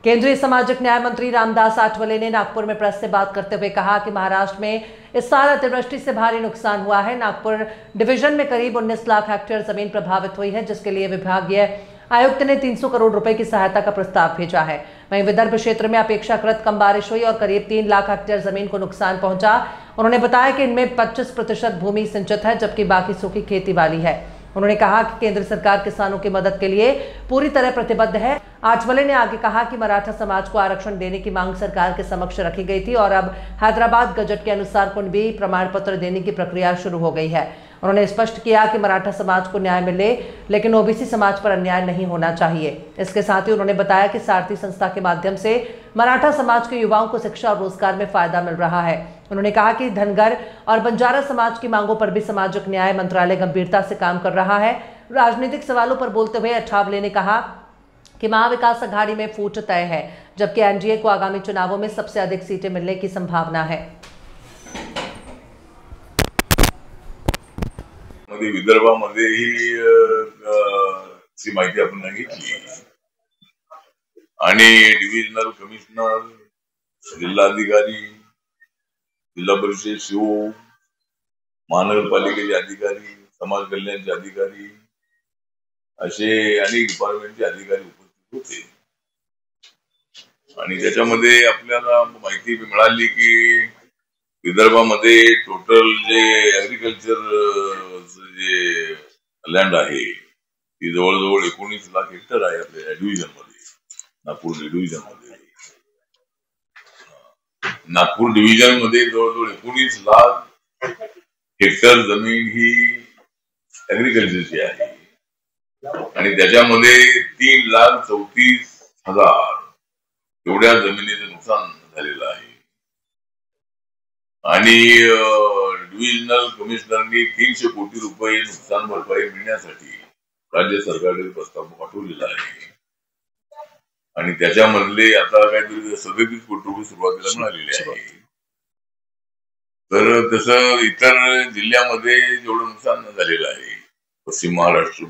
केंद्रीय सामाजिक न्याय मंत्री रामदास आठवले ने नागपुर में प्रेस से बात करते हुए कहा कि महाराष्ट्र में इस साल अतिवृष्टि से भारी नुकसान हुआ है। नागपुर डिवीजन में करीब 19 लाख हेक्टेयर जमीन प्रभावित हुई है, जिसके लिए विभागीय आयुक्त ने 300 करोड़ रुपए की सहायता का प्रस्ताव भेजा है। वहीं विदर्भ क्षेत्र में अपेक्षाकृत कम बारिश हुई और करीब 3 लाख हेक्टेयर जमीन को नुकसान पहुंचा। उन्होंने बताया कि इनमें 25% भूमि सिंचित है, जबकि बाकी सूखी खेती वाली है। उन्होंने कहा कि केंद्र सरकार किसानों की मदद के लिए पूरी तरह प्रतिबद्ध है। आठवले ने आगे कहा कि मराठा समाज को आरक्षण देने की मांग सरकार के समक्ष रखी गई थी और अब हैदराबाद गजट के अनुसार कुणबी प्रमाण पत्र देने की प्रक्रिया शुरू हो गई है। उन्होंने स्पष्ट किया कि मराठा समाज को न्याय मिले, लेकिन ओबीसी समाज पर अन्याय नहीं होना चाहिए। इसके साथ ही उन्होंने बताया कि सारथी संस्था के माध्यम से मराठा समाज के युवाओं को शिक्षा और रोजगार में फायदा मिल रहा है। उन्होंने कहा कि धनगर और बंजारा समाज की मांगों पर भी सामाजिक न्याय मंत्रालय गंभीरता से काम कर रहा है। राजनीतिक सवालों पर बोलते हुए आठवले ने कहा कि महाविकास अघाड़ी में फूट तय है, जबकि एनडीए को आगामी चुनावों में सबसे अधिक सीटें मिलने की संभावना है। विदर्भामध्येही माहिती आपण घेतली आणि डिव्हिजनल कमिशनर, जिल्हाधिकारी, जिल्हा परिषद सीओ, महानगरपालिकेचे अधिकारी, समाज कल्याणचे अधिकारी असे अनेक डिपार्टमेंटचे अधिकारी उपस्थित होते आणि त्याच्यामध्ये आपल्याला माहिती मिळाली की विदर्भामध्ये टोटल जे ऍग्रिकल्चर जे लँड आहे ती जवळजवळ 19 लाख हेक्टर आहे आपल्या डिव्हिजन मध्ये, नागपूर डिव्हिजन मध्ये। नागपूर डिव्हिजन मध्ये जवळजवळ 19 लाख हेक्टर जमीन ही ऍग्रिकल्चरची आहे आणि त्याच्यामध्ये 3,34,000 एवढ्या जमिनीचं नुकसान झालेलं आहे आणि डिव्हिजनल कमिशनरनी 300 कोटी रुपये नुकसान भरपाई मिळण्यासाठी राज्य सरकारकडे प्रस्ताव पाठवलेला आहे आणि त्याच्यामधले आता काहीतरी 37 कोटी रुपये सुरुवातीला मिळालेले आहे। तर तसं इतर जिल्ह्यामध्ये जेवढं नुकसान झालेलं आहे, पश्चिम महाराष्ट्र,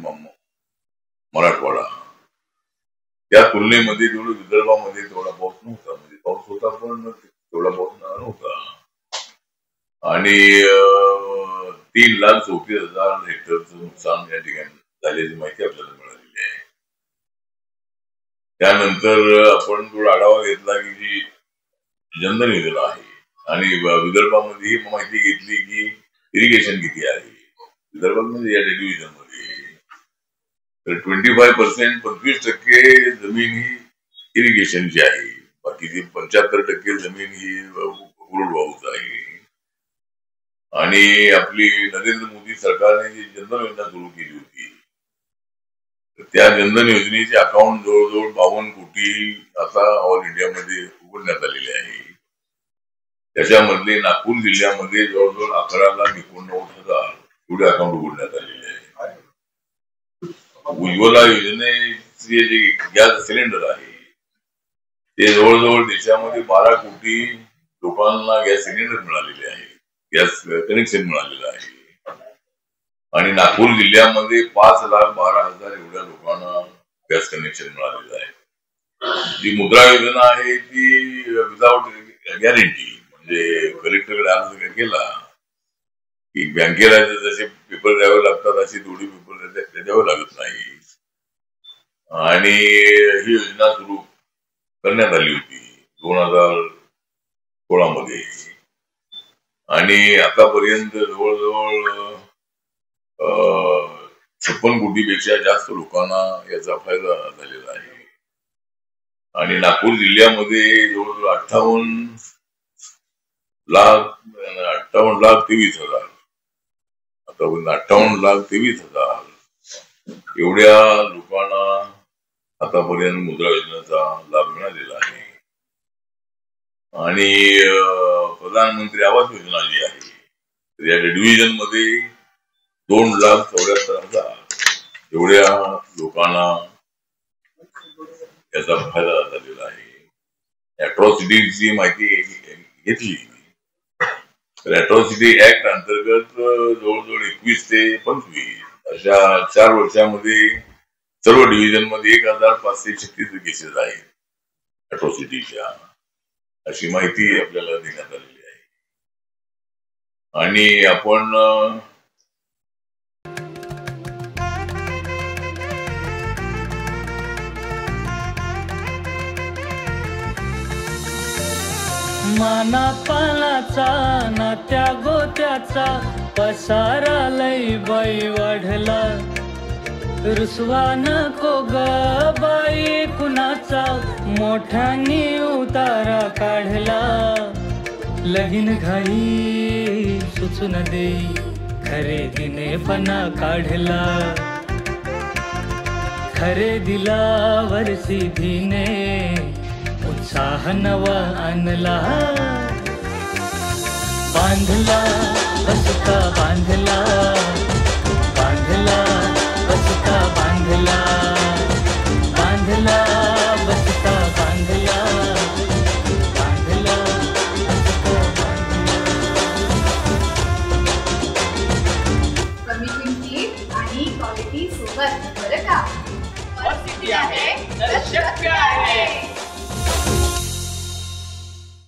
मराठवाडा, त्या तुलनेमध्ये जेवढं विदर्भामध्ये तेवढा पाऊस नव्हता। म्हणजे पाऊस होता पण तेवढा पाऊस नव्हता आणि 3,34,000 हेक्टरचं नुकसान या ठिकाणी झाल्याची माहिती आपल्याला मिळालेली आहे। त्यानंतर आपण थोडा आढावा घेतला की जी जनधन योजना आहे आणि विदर्भामध्ये ही माहिती घेतली की इरिगेशन किती आहे विदर्भामध्ये या डिव्हिजन मध्ये। तर 25% 25% जमीन ही इरिगेशनची आहे, बाकीची 75% जमीन ही कोरडवाहूच आहे आणि आपली नरेंद्र मोदी सरकारने जी जनधन योजना सुरू केली होती त्या जनधन योजनेचे अकाउंट जवळजवळ 52 कोटी आता ऑल इंडियामध्ये उघडण्यात आलेले आहे। त्याच्यामधले नागपूर जिल्ह्यामध्ये जवळजवळ 11,89,000 एवढे अकाउंट उघडण्यात आलेले आहे। उज्ज्वला योजनेचे जे गॅस सिलेंडर आहे ते जवळजवळ देशामध्ये 12 कोटी लोकांना गॅस सिलेंडर मिळालेले आहे, गॅस कनेक्शन मिळालेलं आहे आणि नागपूर जिल्ह्यामध्ये 5,12,000 एवढ्या लोकांना गॅस कनेक्शन मिळालेलं आहे। जी मुद्रा योजना आहे ती विदाउट गॅरंटी, म्हणजे कलेक्टरकडे अर्ज केला की बँकेला जसे पेपर द्यावे लागतात अशी थोडी पेपर द्यावे लागत नाही आणि ही योजना सुरू करण्यात आली होती 2016 मध्ये आणि आतापर्यंत जवळजवळ 56 कोटीपेक्षा जास्त लोकांना याचा फायदा झालेला आहे आणि नागपूर जिल्ह्यामध्ये जवळजवळ 58,23,000 आतापर्यंत 58,23,000 एवढ्या लोकांना आतापर्यंत मुद्रा योजनेचा लाभ मिळालेला आहे आणि प्रधानमंत्री आवास योजना जी आहे या डिव्हिजन मध्ये 2,74,000 एवढ्या लोकांना याचा फायदा झालेला आहे। अॅट्रॉसिटीची माहिती घेतली तर अॅट्रॉसिटी ऍक्ट अंतर्गत जवळजवळ 21 ते 25 अशा 4 वर्षामध्ये सर्व डिव्हिजन मध्ये 1,536 केसेस आहेत अट्रॉसिटीच्या, अशी माहिती आपल्याला देण्यात आलेली आहे. आणि आपण मानापानाचा नात्या गोत्याचा पसारा लई बाई वाढला. रुसवा नको ग बाई कुणाचा, मोठ्यानी उतारा काढला. लगीन घाई सुचून देई, खरेदीने पणा काढला. खरेदीला वर्षीधीने उत्साह नवा आणला. बांधला बसता बांधला, बांधला बसता बांधला, बांधला बसता बांधला, बांधला बसता बांधला. कमी किमतीत आणि क्वालिटी सोबत, बरं का? और सिटी आहे तर शक्य आहे.